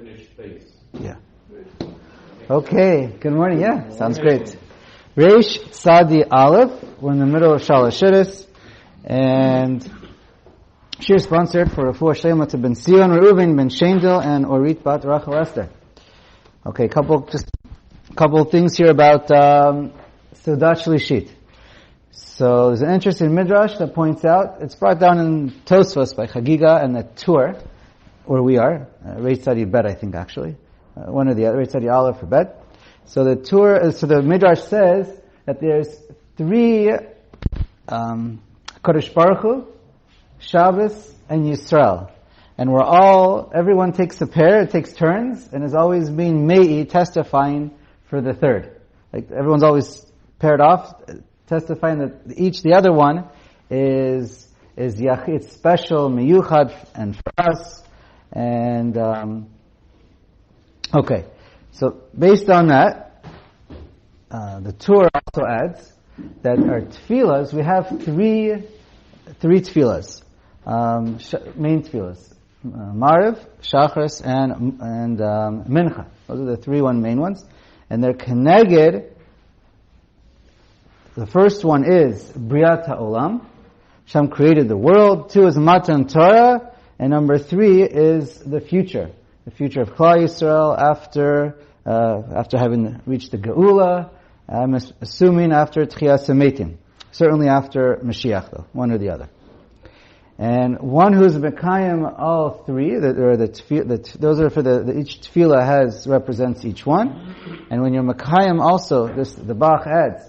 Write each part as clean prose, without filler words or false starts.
finished face. Yeah. Okay, good morning. Yeah, sounds great. Reish Tzadi Aleph. We're in the middle of Shalashidus, and Shir sponsored for Refuah Shlema to Ben ציון, Reuven, Ben Shaindel, and Orit Bat Rachel Esther. Okay, couple things here about Seudat Shlishit. So there's an interesting midrash that points out, it's brought down in Tosfos by Chagiga and the Tur, where we are, Reish Tzadi Bet, I think actually, one or the other, Reish Tzadi Aleph for Bet. So the midrash says that there's three Kodesh Baruch Hu, Shabbos, and Yisrael. And everyone takes a pair, it takes turns, and is always being Me'i, testifying for the third. Like everyone's always paired off, testifying that the other one is Yachid, special, Miyuchad, and for us. And, okay. So based on that, the Torah also adds that our tefillas, we have three tefillas, main tefillas, Maariv, Shacharis, and Mincha. Those are the three main ones, and they're connected. The first one is Briat HaOlam, Hashem created the world. 2 is Matan Torah, and number 3 is the future of Klal Yisrael after having reached the Geula. I'm assuming after Tchiyas HaMetim. Certainly after Mashiach, though, one or the other. And one who's Mekayim all three, those are for each tefillah represents each one. And when you're Mekayim also, the Bach adds,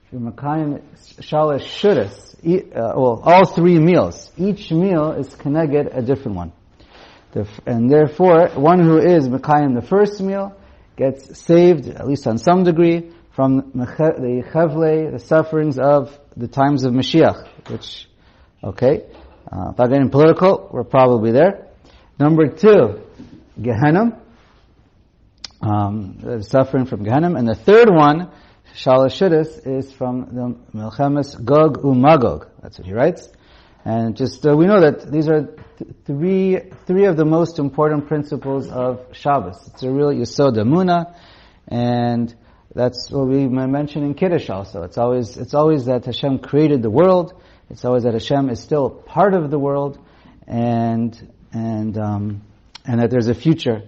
if you're Mekayim Shalosh Shudas, all 3 meals, each meal is connected a different one. And therefore, one who is Mekayim the first meal gets saved, at least on some degree, from the chavle, the sufferings of the times of Mashiach, which, okay, without getting political, we're probably there. Number 2, Gehenna, suffering from Gehenna. And the third one, Shalashidus, is from the Melchemes Gog Umagog. That's what he writes. And just, we know that these are three of the most important principles of Shabbos. It's a real Yesod Emunah, and that's what we mention in Kiddush also. It's always that Hashem created the world. It's always that Hashem is still part of the world, and that there's a future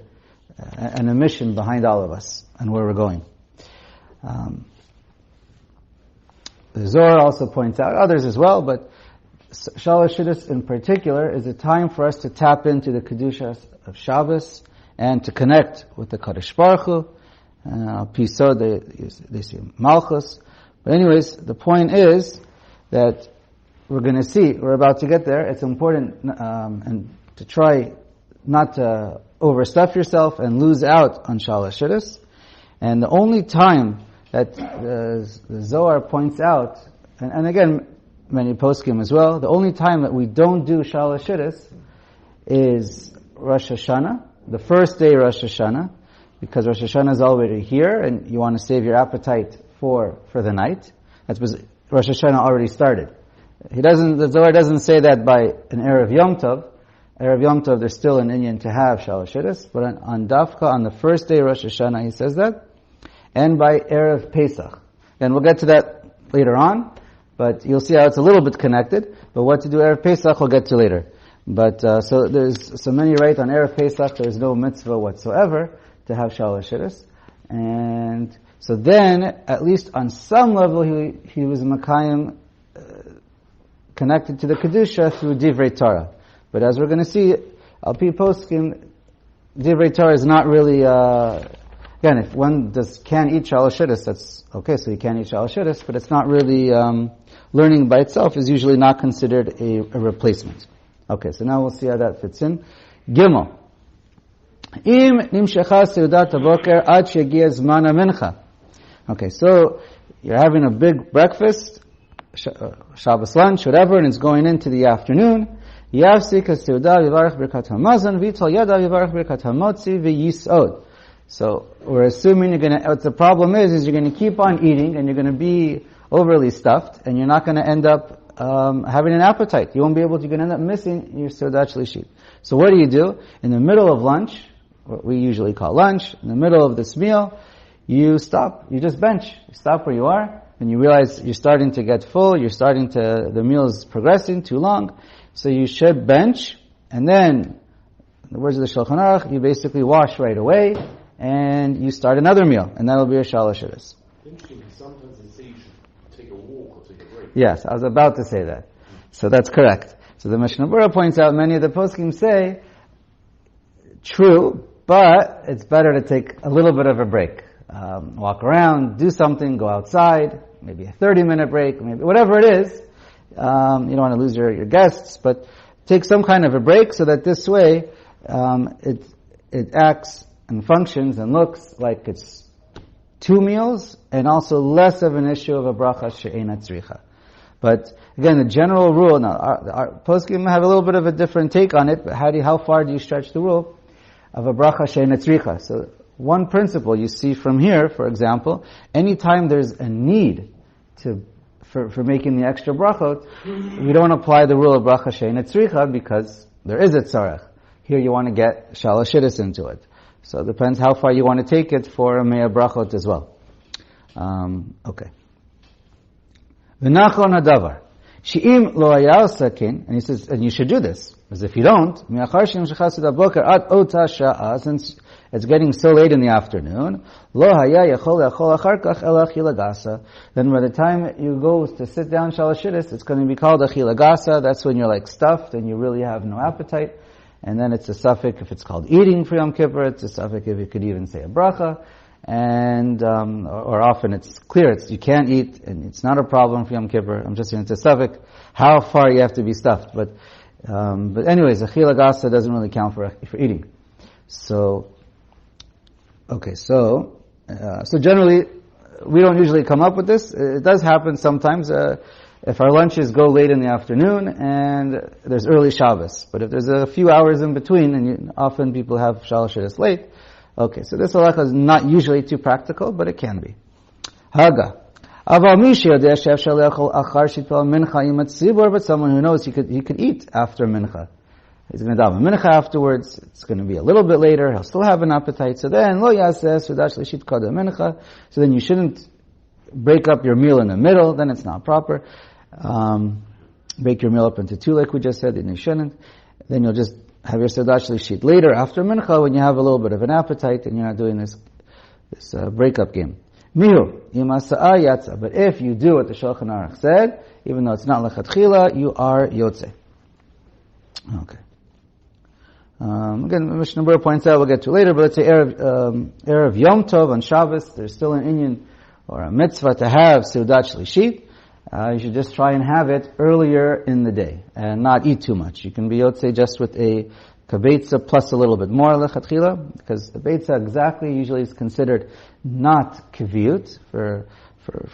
and a mission behind all of us and where we're going. The Zohar also points out, others as well, but Shalashidus in particular is a time for us to tap into the Kedusha of Shabbos and to connect with the Kadosh Baruch Hu. Pisod, they say Malchus. But anyways, the point is that we're about to get there. It's important and to try not to overstuff yourself and lose out on Shalashidus. And the only time that the Zohar points out, and again, many poskim as well, the only time that we don't do Shalashidus is Rosh Hashanah, the first day Rosh Hashanah, because Rosh Hashanah is already here and you want to save your appetite for the night. That's because Rosh Hashanah already started. The Zohar doesn't say that by an Erev Yom Tov. Erev Yom Tov, there's still an Inyan to have Shalashidus, but on Dafka, on the first day Rosh Hashanah, he says that, and by Erev Pesach. And we'll get to that later on, but you'll see how it's a little bit connected, but what to do Erev Pesach we'll get to later. But, so many write on Erev Pesach there's no mitzvah whatsoever to have Shalashidus. And so then, at least on some level, he was Makayim, connected to the Kedusha through Divrei Torah. But as we're going to see, Al-Pi Poskim, Divrei Torah is not really, again, if one can't eat Shalashidus, that's okay, so you can't eat Shalashidus, but it's not really, learning by itself is usually not considered a replacement. Okay, so now we'll see how that fits in. Gimel. Im nimshecha seudat haboker ad shegiya zman mincha. Okay, so you're having a big breakfast, Shabbos lunch, whatever, and it's going into the afternoon. Yafsik ha-seudah v'yivarech birkat hamazon v'yitol yadav v'yivarech birkat hamotzi v'yisod. So we're assuming what the problem is you're going to keep on eating and you're going to be overly stuffed and you're not going to end up having an appetite. You won't be able to, you're going to end up missing your Seudat Shlishit. So what do? In the middle of lunch, what we usually call lunch, in the middle of this meal, you stop. You just bench. You stop where you are, and you realize you're starting to get full, the meal is progressing too long, so you should bench, and then, in the words of the Shulchan Aruch, you basically wash right away, and you start another meal, and that'll be a shalosh shidduchos. Interesting, sometimes they say you should take a walk or take a break. Yes, I was about to say that. So that's correct. So the Mishnah Berurah points out many of the poskim say, true, but it's better to take a little bit of a break. Walk around, do something, go outside, maybe a 30-minute break, maybe whatever it is. You don't want to lose your guests, but take some kind of a break so that this way it acts and functions and looks like it's 2 meals and also less of an issue of a bracha she'ena tzricha. But again, the general rule, now our poskim have a little bit of a different take on it, but how far do you stretch the rule of a bracha she'ena tzricha? So one principle you see from here, for example, anytime there's a need for making the extra brachot, we don't apply the rule of bracha she'ena tzricha because there is a tzarech. Here you want to get shalosh shidduchos into it. So it depends how far you want to take it for a mea brachot as well. Okay. V'nachon hadavar. She'im lo haya sakin, and he says, and you should do this. Because if you don't, mi'achar she'imshachas boker at ota sha'a, since it's getting so late in the afternoon, lo haya yachol yachol achar kach el achilagasa. Then by the time you go to sit down shalosh shidduchos, it's going to be called achilagasa. That's when you're like stuffed and you really have no appetite. And then it's a suffix if it's called eating for Yom Kippur. It's a suffix if you could even say a bracha. And, or often it's clear, you can't eat, and it's not a problem for Yom Kippur. I'm just saying it's a suffix, how far you have to be stuffed. But anyways, achila gasa doesn't really count for eating. So, okay, so generally, we don't usually come up with this. It does happen sometimes, if our lunches go late in the afternoon and there's early Shabbos. But if there's a few hours in between, and often people have shalosh shidduchos late, okay, so this halacha is not usually too practical, but it can be. Haga. But someone who knows he could eat after mincha. He's going to daven mincha afterwards. It's going to be a little bit later. He'll still have an appetite. So then, lo yaseh sudash lishit kodem mincha. So then you shouldn't break up your meal in the middle. Then it's not proper. Break your meal up into 2, like we just said, and you shouldn't. Then you'll just have your Sedash Lishit later after Mincha when you have a little bit of an appetite and you're not doing this breakup game. Mihu, Yimasa'a Yatza. But if you do what the Shulchan Aruch said, even though it's not Lechatchila, you are Yotze. Okay. Again, Mishnah Berurah points out, we'll get to later, but let's say Erev Yom Tov on Shabbos, there's still an inyan or a mitzvah to have Sedash Lishit. You should just try and have it earlier in the day and not eat too much. You can be yotzei just with a kabetza plus a little bit more lechatchila, because the betza exactly usually is considered not kaviyut for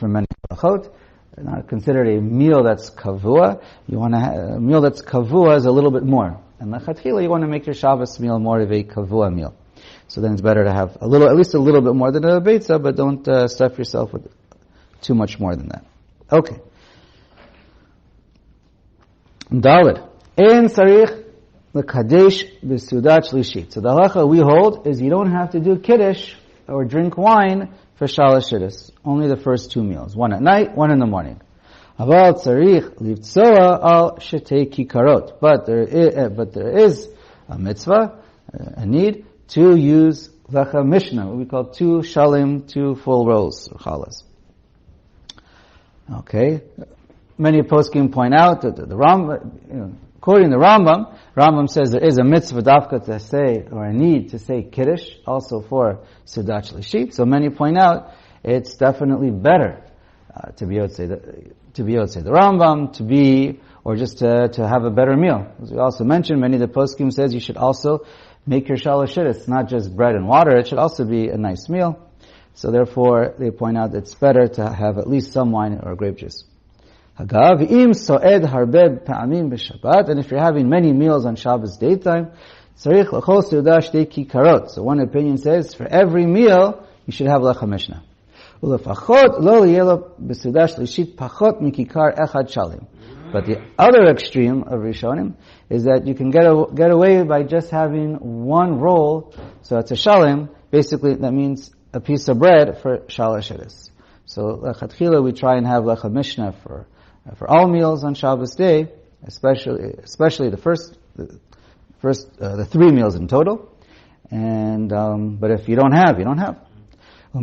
many brachot, not considered a meal that's kavua. You want to a meal that's kavua is a little bit more, and lechatchila you want to make your Shabbos meal more of a kavua meal. So then it's better to have at least a little bit more than a betza, but don't stuff yourself with too much more than that. Okay. Daled. Ein sarich l'kadesh b'sudat shlishit. So the halacha we hold is you don't have to do kiddush or drink wine for shalosh shidduchos. Only the first 2 meals. 1 at night, 1 in the morning. Aval sarich livtsoa al shetei kikarot. But there is a mitzvah, a need to use lecha mishnah, what we call 2 shalim, 2 full rolls, or chalas. Okay. Many poskim point out that the Rambam, quoting the Rambam says there is a mitzvah dafka to say, or a need to say kiddush, also for Sedash Lishit. So many point out it's definitely better to be yotzei the Rambam, or just to have a better meal. As we also mentioned, many of the poskim says you should also make your shalosh shidduchos. It's not just bread and water; it should also be a nice meal. So therefore, they point out it's better to have at least some wine or grape juice. And if you're having many meals on Shabbos daytime, so one opinion says for every meal you should have lecha mishnah. ולפחות לא יהיה לו בסעודה שלישית פחות מכיכר אחד שלם. But the other extreme of Rishonim is that you can get away by just having one roll, so it's a shalim. Basically, that means a piece of bread for shalosh shidduchos. So lechatchila we try and have lecha mishnah for all meals on Shabbos day, especially the first 3 meals in total. And but if you don't have, you don't have. So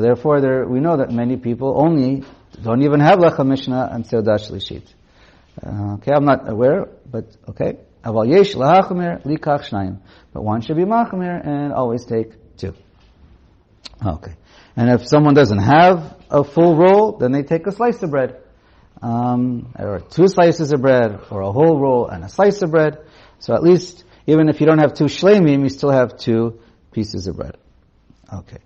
therefore, we know that many people only don't even have lecha mishnah and seudah shlishit. Okay, I'm not aware, but okay. Aval yesh lahachmir likach shnayim, but one should be machmir and always take 2. Okay, and if someone doesn't have a full roll, then they take a slice of bread, or 2 slices of bread, or a whole roll and a slice of bread. So at least, even if you don't have 2 shleimim, you still have 2 pieces of bread. Okay.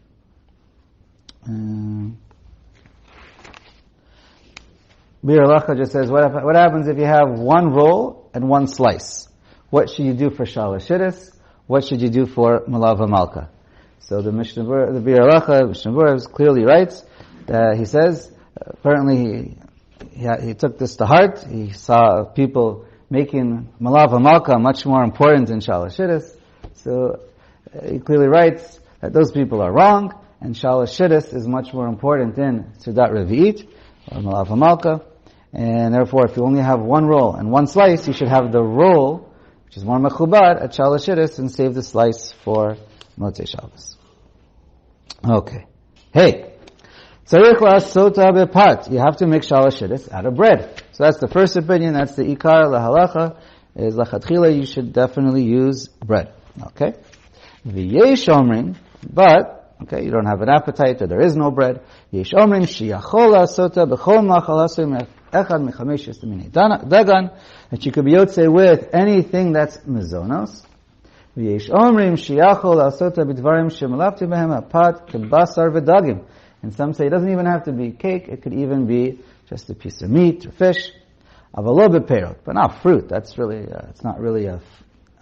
Bir Halacha just says, what happens if you have 1 roll and 1 slice? What should you do for shalosh shidduchos? What should you do for malava malka? So the Bir Halacha, Mishnah Berurah clearly writes that he says, apparently he took this to heart. He saw people making malava malka much more important than shalosh shidduchos. So he clearly writes that those people are wrong, and shalosh shidduchos is much more important than Seudat Revi'it, or Malava Malka. And therefore, if you only have 1 roll and 1 slice, you should have the roll, which is more mechubad, at shalosh shidduchos, and save the slice for Motzei Shabbos. Okay. Hey! Tzarich la'asota bepat. You have to make shalosh shidduchos out of bread. So that's the first opinion, that's the ikar, lahalacha, is lachatchila, you should definitely use bread. Okay? V'yesh omrim, but okay, you don't have an appetite, or there is no bread. Yesh omrim sheyachol la'asota b'chol ma'achal asur echad mechamesh minei dagan, that you could be yotzei with anything that's mezonos. V'yesh omrim sheyachol la'asota b'dvarim shemalafti behem apat kebasar v'dagim. And some say it doesn't even have to be cake, it could even be just a piece of meat or fish. Aval lo b'perot, but not fruit. That's really, it's not really a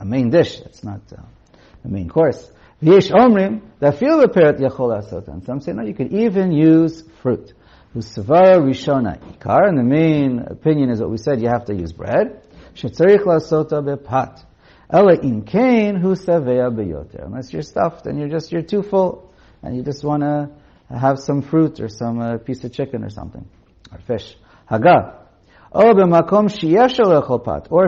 main dish. It's not a main course. V'yesh omrim dafil b'perot yachol la'asota. And some say no, you could even use fruit. Usavara rishona ikar, and the main opinion is what we said, you have to use bread. Shetzarich la'asota bepat. Ela im kain hu savea beyoter. Unless you're stuffed and you're too full, and you just want to have some fruit or some piece of chicken or something, or fish. Haga. Or if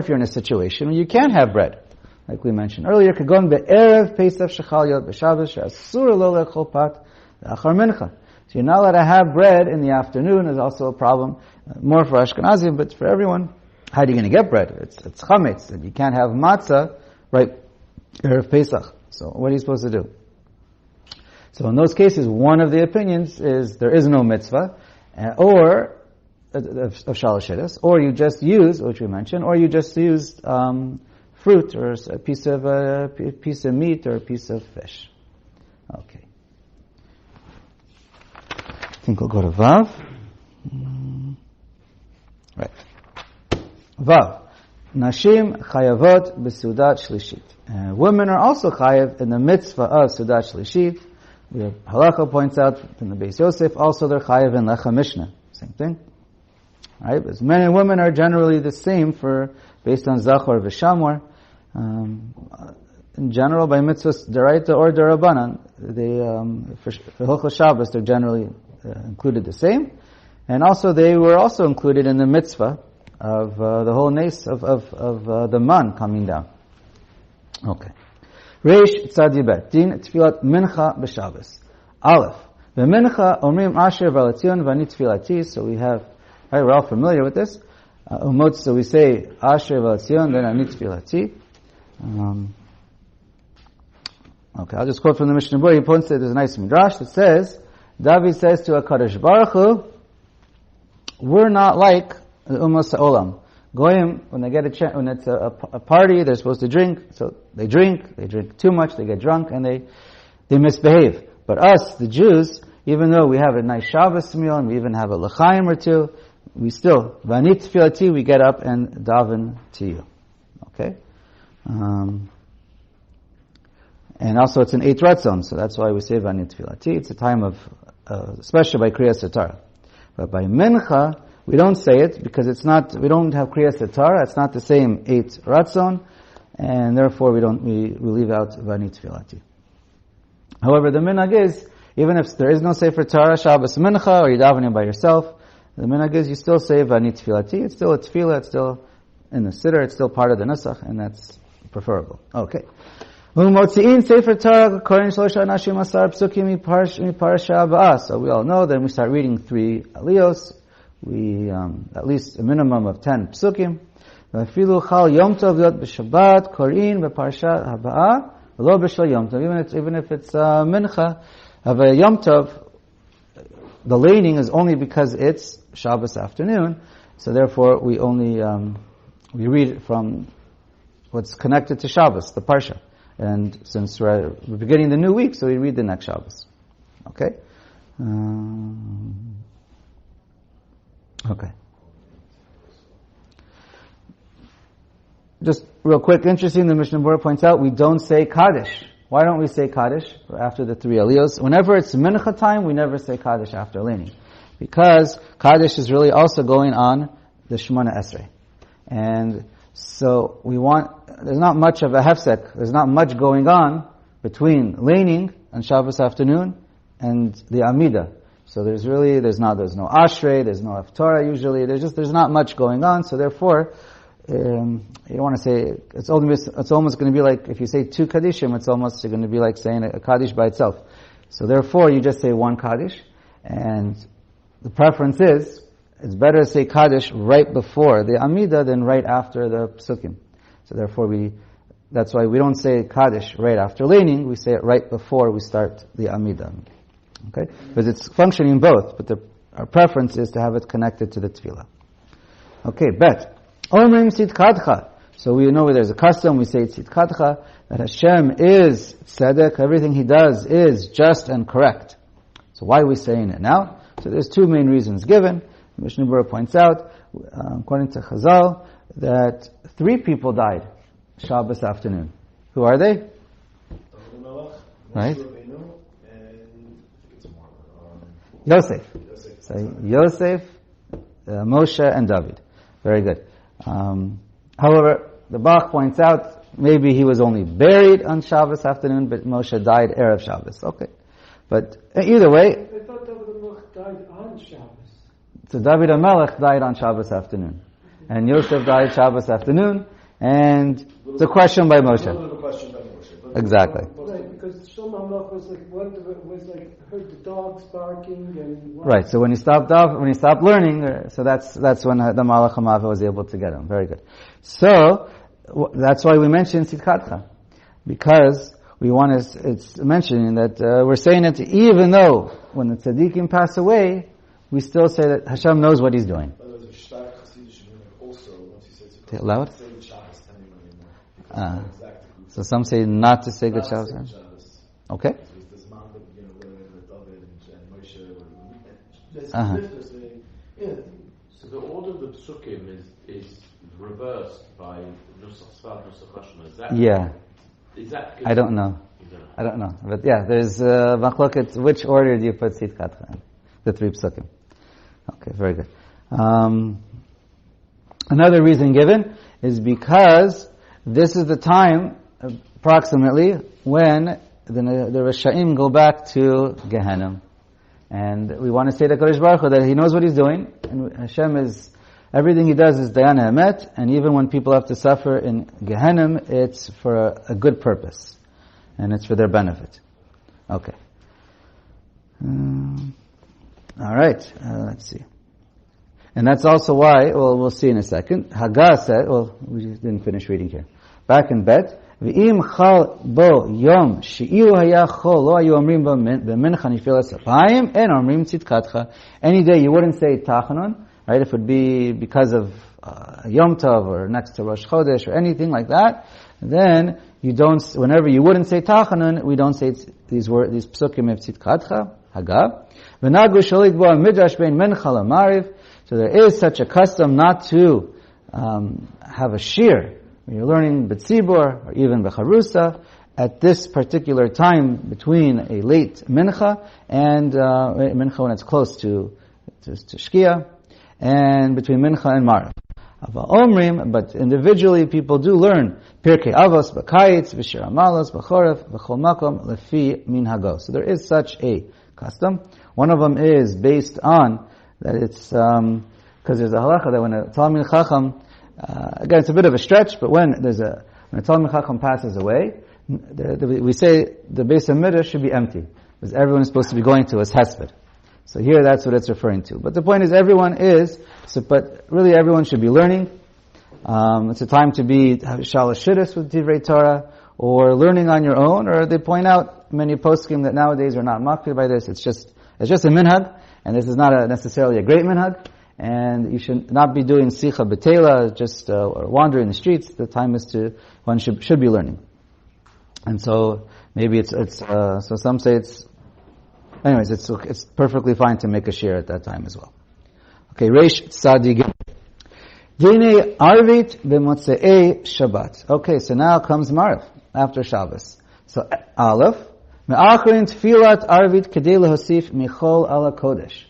you're in a situation where you can't have bread, like we mentioned earlier, kagon be'erev pesach shechal yot b'Shabbos she'asur lo lechol pat achar mincha. So you're not allowed to have bread in the afternoon. Is also a problem, more for Ashkenazim, but for everyone. How are you going to get bread? It's chametz, and you can't have matzah right erev Pesach. So what are you supposed to do? So in those cases, one of the opinions is there is no mitzvah, or of shalosh shidduchos, or you just use, which we mentioned, or you just use fruit or a piece of meat or a piece of fish. Okay. I think we'll go to Vav. Right. Vav. Nashim chayavot b'seudat shlishit. Women are also chayav in the mitzvah of seudat shlishit. The halacha points out in the Beis Yosef, also they're chayav in lecha mishnah. Same thing. Right? Because men and women are generally the same based on zachor v'shamor. In general, by mitzvahs deraita or derabanan, for Hilchos Shabbos, they're generally included the same. And also, they were also included in the mitzvah of the whole nace of the man coming down. Okay. Reish tzadibet din tfilat mincha b'Shabbos. Aleph. V'mincha omrim asher v'alatzion v'ani tfilati. So we have, right, we're all familiar with this. So we say asher v'alatzion, then ani tfilati. Okay, I'll just quote from the Mishnah Berurah. He points that there's a nice midrash that says, David says to HaKadosh Baruch Hu, we're not like the Ummah Sa'olam. Goyim, when they get when it's a party, they're supposed to drink, so they drink too much, they get drunk, and they misbehave. But us, the Jews, even though we have a nice Shabbos meal, and we even have a l'chaim or two, we still, v'ani tfilati, we get up and daven to you. Okay? And also it's an 8 ratzon, so that's why we say Vani Tfilati. It's a time of, especially by Kriyas Torah. But by Mincha, we don't say it because it's not, we don't have Kriyas Torah, it's not the same 8 ratzon, and therefore we leave out Vani Tfilati. However, the minhag is, even if there is no Sefer Torah, Shabbos Mincha, or you're davening by yourself, the minhag is you still say Vani Tfilati. It's still a tefillah, it's still in the siddur, it's still part of the nusach, and that's preferable. Okay. Umotzi'in Sefer Torah kohen shlosha anashim asar psukim miparasha ba'as. So we all know, then we start reading 3 aliyos. We, at least a minimum of 10 psukim. V'afilu chal yom tov yot b'shabbat korin b'parasha haba'ah. Lo b'shal Yom Tov, even if it's Mincha, of a Yom Tov, the laning is only because it's Shabbos afternoon, so therefore we only we read from what's connected to Shabbos, the Parsha. And since we're beginning the new week, so we read the next Shabbos. Okay? Okay. Just real quick, interesting, the Mishnah Berurah points out, we don't say Kaddish. Why don't we say Kaddish after the 3 aliyos? Whenever it's Mincha time, we never say Kaddish after laning. Because Kaddish is really also going on the Shemona Esrei. And so there's not much of a hefsek, there's not much going on between laning on Shabbos afternoon and the Amidah. So there's no Ashrei, there's no Haftarah usually, there's not much going on, so therefore, you don't want to say, it's almost going to be like, if you say 2 Kaddishim, it's almost going to be like saying a Kaddish by itself. So therefore, you just say 1 Kaddish, and the preference is, it's better to say Kaddish right before the Amidah than right after the Psukim. So therefore that's why we don't say Kaddish right after laning, we say it right before we start the Amidah. Okay? Because it's functioning both, but our preference is to have it connected to the Tefillah. Okay, bet. Omrim tzidkadcha. So we know there's a custom, we say tzidkadcha, that Hashem is tzedek, everything He does is just and correct. So why are we saying it now? So there's 2 main reasons given. The Mishnah Berurah points out, according to Chazal, that 3 people died Shabbos afternoon. Who are they? Right? Yosef. So Yosef, Moshe, and David. Very good. However, the Bach points out, maybe he was only buried on Shabbos afternoon, but Moshe died Erev Shabbos. Okay. But either way... I thought David HaMelech died on Shabbos. So David HaMelech died on Shabbos afternoon. And Yosef died Shabbos afternoon, and it's a question by Moshe. Exactly. Right, because Shlomo HaMelech was like heard the dogs barking and... Right, so when he stopped learning, so that's when the Malach HaMava was able to get him. Very good. So, that's why we mentioned Tzidkadcha. Because it's mentioning that we're saying that even though when the tzaddikim pass away, we still say that Hashem knows what He's doing. Say it loud? So some say not to say Good Shabbos. Okay. So the order of the psukim is reversed by Nusach Sfat, Nusach Lashon. Is that? Yeah. Is that? I don't know. I don't know. But yeah, there's machloket. Which order do you put Tzidkadcha in? The 3 psukim. Okay, very good. Another reason given is because this is the time, approximately, when the Rasha'im go back to Gehenna. And we want to say to Kadosh Baruch Hu that He knows what He's doing, and Hashem is, everything He does is Dayan Emet, and even when people have to suffer in Gehenna, it's for a good purpose. And it's for their benefit. Okay. Alright, let's see. And that's also why, we'll see in a second, Haggah said, we didn't finish reading here. Back in Bet, V'im chal bo yom she'ilu haya chol lo hayu omrim b'mincha nifilas apayim en omrim tzidkadcha. Any day you wouldn't say Tachanun, right? If it would be because of Yom Tov or next to Rosh Chodesh or anything like that, then you don't. Whenever you wouldn't say Tachanun, we don't say these psukim of tzidkadcha, Haggah. V'nagu shalit bo midrash bein mincha Maariv. So there is such a custom not to have a shir when you're learning B'tzibur or even B'charusa, at this particular time between a late Mincha and Mincha when it's close to Shkia, and between Mincha and Maariv. Omrim, but individually people do learn Pirkei Avos b'Kayitz, v'Shir Amalos b'Choref, v'Chol Makom lefi minhago. So there is such a custom. One of them is based on that it's because there's a halacha that when a Talmid Chacham, again it's a bit of a stretch, but when a Talmid Chacham passes away, we say the Beis HaMikdash should be empty because everyone is supposed to be going to his hesped. So here that's what it's referring to. But the point is but really everyone should be learning. It's a time to be shalosh shidduch with Divrei Torah, or learning on your own, or they point out many poskim that nowadays are not makpid by this. It's just a minhag, and this is not necessarily a great minhag, and you should not be doing sicha betela, just or wandering the streets. The time is one should be learning. And so maybe it's so some say it's perfectly fine to make a share at that time as well. Okay, Reish Tzadi Gimel. Dine Arvit b'Motzei Shabbat. Okay, so now comes Maariv after Shabbos. So Aleph, me'achrin tfilat Arvit kedei lehosif michol ala kodesh.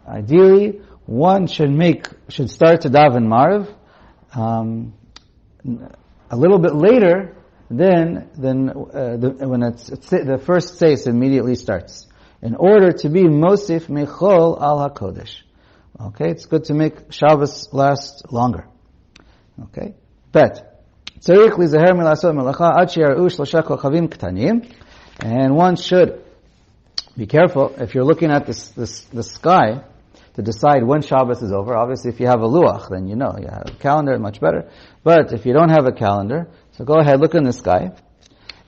Ideally, one should start to daven Maariv a little bit later than when the first seis immediately starts, in order to be mosif michol al hakodesh. Okay, it's good to make Shabbos last longer. Okay, bet tzarich lizaher milasot melacha ad sheyaru shlosha kochavim ktanim, and one should be careful if you're looking at the sky to decide when Shabbos is over. Obviously, if you have a luach, then you have a calendar, much better. But if you don't have a calendar, so go ahead, look in the sky.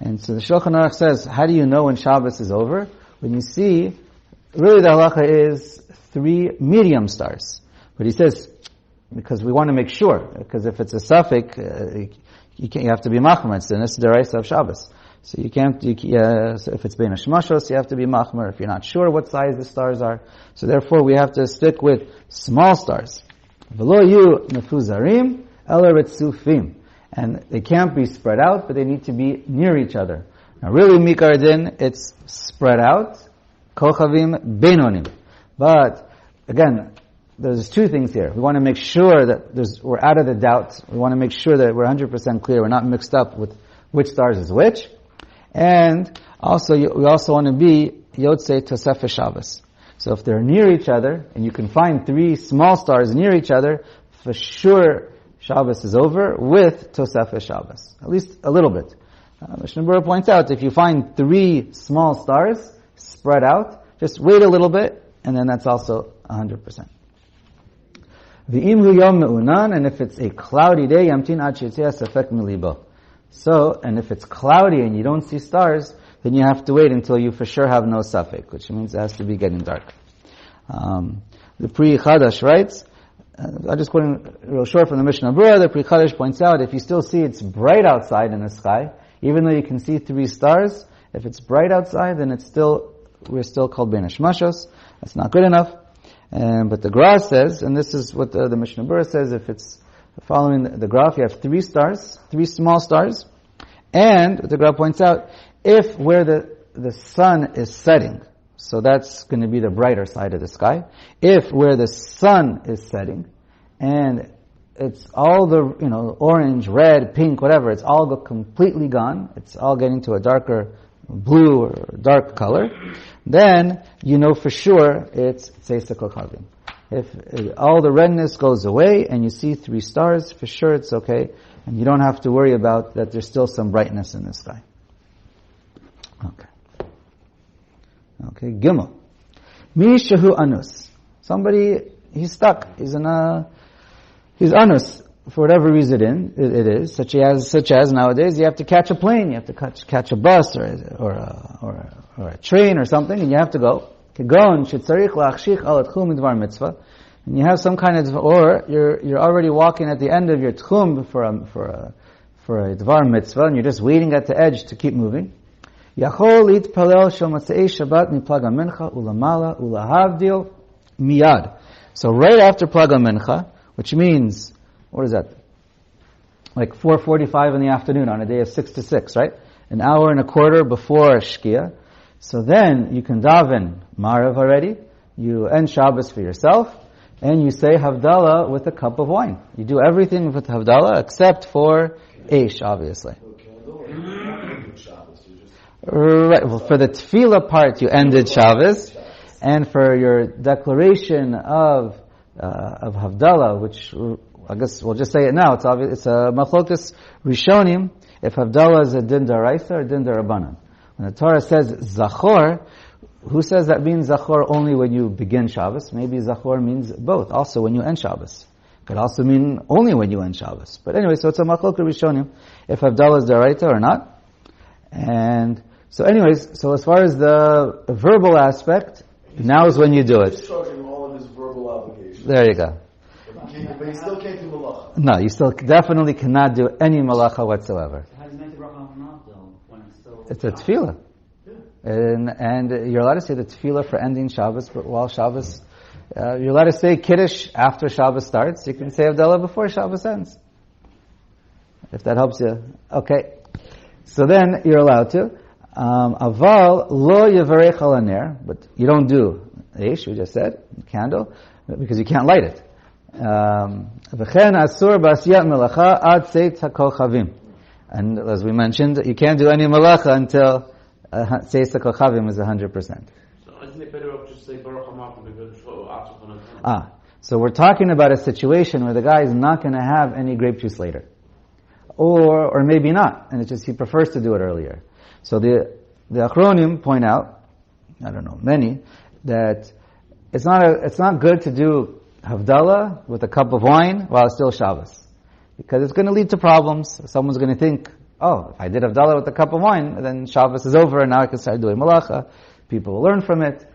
And so the Shulchan Aruch says, how do you know when Shabbos is over? When you see, really the halacha is 3 medium stars. But he says, because we want to make sure, because if it's a suffix, you have to be machmer. It's the Nesdaraisa of Shabbos. So you can't, so if it's bein hashmashos, you have to be machmer. If you're not sure what size the stars are. So therefore we have to stick with small stars. V'lo yu mefuzarim ela retzufim. And they can't be spread out, but they need to be near each other. Now really, Mikar Din, it's spread out, kochavim beinonim. But, again, there's 2 things here. We want to make sure that we're out of the doubt. We want to make sure that we're 100% clear. We're not mixed up with which stars is which. And also, we also want to be Yotzei Tosefes Shabbos. So if they're near each other, and you can find 3 small stars near each other, for sure Shabbos is over with Tosefes Shabbos. At least a little bit. Mishnah Berurah points out, if you find 3 small stars spread out, just wait a little bit, and then that's also 100%. V'im hu yom me'unan, and if it's a cloudy day, yamtin ad sheyitzeh safek milibo. So, and if it's cloudy and you don't see stars, then you have to wait until you for sure have no safek, which means it has to be getting dark. The Pri Chadash writes, I'm just quoting real short from the Mishnah Berurah, the Pri Chadash points out, if you still see it's bright outside in the sky, even though you can see 3 stars, if it's bright outside, then we're still called bein hashmashos. That's not good enough. But the Gra says, and this is what the Mishnah Berurah says, if it's following the graph, you have 3 stars, 3 small stars, and the Gra points out, if where the sun is setting, so that's going to be the brighter side of the sky, if where the sun is setting, and it's all the, orange, red, pink, whatever, it's all completely gone, it's all getting to a darker blue or dark color, then you know for sure it's Tzeisa Kochavim. If all the redness goes away and you see 3 stars, for sure it's okay, and you don't have to worry about that there's still some brightness in the sky. Okay, Gimel. Mi shehu anus. Somebody, he's stuck. He's anus. For whatever reason it is, such as nowadays, you have to catch a plane, you have to catch a bus or a train or something, and you have to go. And you have some kind of, or you're already walking at the end of your tchum for a dvar mitzvah, and you're just waiting at the edge to keep moving. So right after Plag HaMincha, which means, what is that? Like 4:45 in the afternoon on a day of 6 to 6, right? an hour and a quarter before Shkia. So then you can daven Maariv already, you end Shabbos for yourself, and you say Havdalah with a cup of wine. You do everything with Havdalah except for Eish, obviously. Right, well, for the Tefillah part you ended Shabbos, and for your declaration of Havdalah, which I guess we'll just say it now, it's obvious, it's a Machlokas Rishonim, if Havdalah is a Din D'Oraisa or Din D'Rabbanan. When the Torah says Zachor, who says that means Zachor only when you begin Shabbos? Maybe Zachor means both, also when you end Shabbos. It could also mean only when you end Shabbos. But anyway, so it's a Machlokas Rishonim, if Havdalah is D'Oraisa or not. And so anyways, so as far as the verbal aspect, now is when you do it. Discharging all of his verbal obligations. There you go. But he still can't do malacha. No, you still definitely cannot do any malacha whatsoever. How does it make the bracha on not though, when it's still... It's a tefillah. Yeah. And you're allowed to say the tefillah for ending Shabbos, but while Shabbos, you're allowed to say Kiddush after Shabbos starts. You can say Havdalah before Shabbos ends. If that helps you. Okay. So then you're allowed to. Aval lo yavarech al haner, but you don't do eish, we just said, candle, because you can't light it. V'chen asur b'asiyat melacha ad tzeit hakochavim. And as we mentioned, you can't do any malacha until tzeit hakochavim is 100%. So isn't it better off just say Baruch HaMakom because so we're talking about a situation where the guy is not going to have any grape juice later. Or maybe not, and it's just he prefers to do it earlier. So the Achronim point out, I don't know, many, that it's not good to do Havdalah with a cup of wine while it's still Shabbos. Because it's going to lead to problems. Someone's going to think, oh, if I did Havdalah with a cup of wine, then Shabbos is over and now I can start doing Malacha. People will learn from it.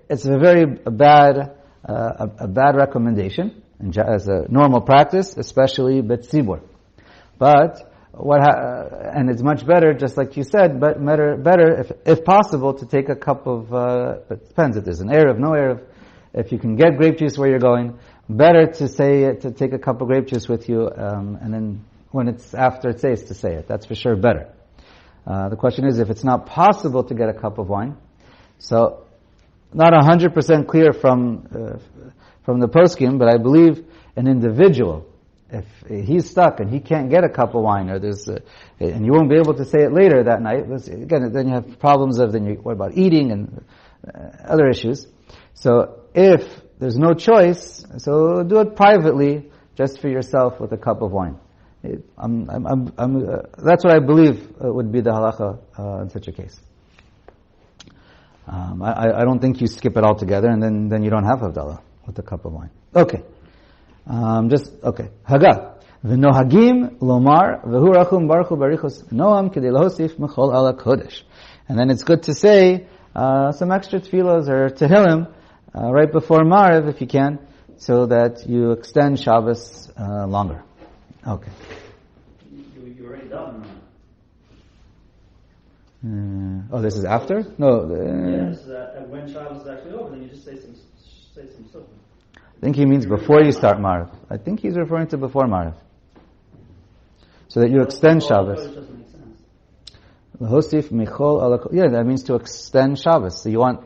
It's a very bad recommendation as a normal practice, especially Betzibur. But and it's much better, just like you said, but better if possible to take a cup of. It depends if there's an Erev, no Erev. If you can get grape juice where you're going, better to take a cup of grape juice with you, and then when it's after it says to say it. That's for sure better. The question is if it's not possible to get a cup of wine. So, not 100% clear from the poskim, but I believe an individual, if he's stuck and he can't get a cup of wine, or and you won't be able to say it later that night, again, then you have problems what about eating and other issues. So if there's no choice, so do it privately, just for yourself with a cup of wine. That's what I believe would be the halacha in such a case. I don't think you skip it all together and then you don't have Havdalah with a cup of wine. Okay. Haga. V'nohagim lomar v'hu rachum baruchu barichos noam kedei lahosif mechol ala kodesh. And then it's good to say some extra tefillos or tehillim right before Maariv if you can, so that you extend Shabbos longer. Okay. You already done that. This is after? No. Yes, when Shabbos is actually over, then you just say some stuff. I think he means before you start Maariv. I think he's referring to before Maariv. So that you extend Shabbos. Yeah, that means to extend Shabbos. So you want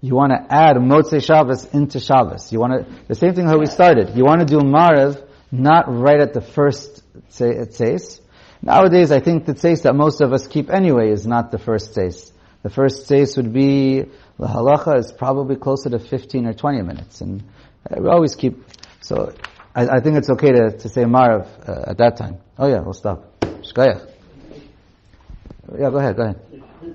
to add Motzei Shabbos into Shabbos. The same thing how we started. You want to do Maariv not right at the first tzeis. Nowadays, I think the tzeis that most of us keep anyway is not the first tzeis. The first tzeis would be, the halacha is probably closer to 15 or 20 minutes. And we always keep, so I think it's okay to say Maariv at that time. Oh yeah, we'll stop. Shkayach. Yeah, go ahead.